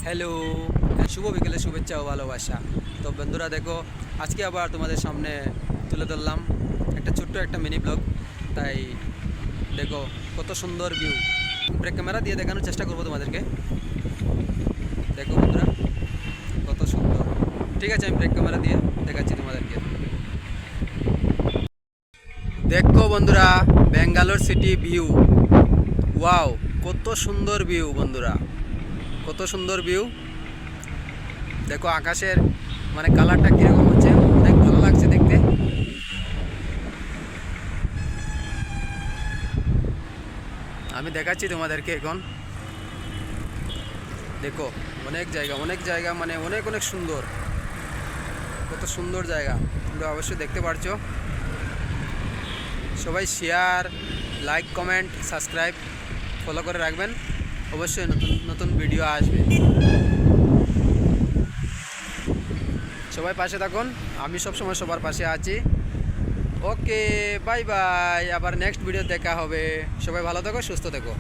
Hello, শুভ বিকেলে শুভেচ্ছা ও ভালোবাসা। তো বন্ধুরা দেখো, আজকে আবার তোমাদের সামনে তুলে ধরলাম একটা ছোট্ট মিনি ব্লগ। তাই দেখো কত সুন্দর ভিউ, ব্রেক ক্যামেরা দিয়ে দেখানোর চেষ্টা করবো তোমাদেরকে। দেখো বন্ধুরা কত সুন্দর। ঠিক আছে, আমি ব্রেক ক্যামেরা দিয়ে দেখাচ্ছি তোমাদেরকে। দেখো বন্ধুরা, ব্যাঙ্গালোর সিটি ভিউ। ওয়াও, কত সুন্দর ভিউ বন্ধুরা, কত সুন্দর ভিউ। দেখো আকাশের কালারটা কীরকম হচ্ছে, অনেক ভালো লাগছে দেখতে। আমি দেখাচ্ছি তোমাদেরকে এখন। দেখো অনেক জায়গা অনেক অনেক সুন্দর, কত সুন্দর জায়গা তোমরা অবশ্যই দেখতে পারছো। সবাই share, like, comment, subscribe, follow করে রাখবেন। অবশ্যই নতুন নতুন ভিডিও আসবে। সবাই পাশে থাকুন, আমি সবসময় সবার পাশে আছি। ওকে, বাই বাই, আবার নেক্সট ভিডিও দেখা হবে। সবাই ভালো থেকো, সুস্থ থেকো।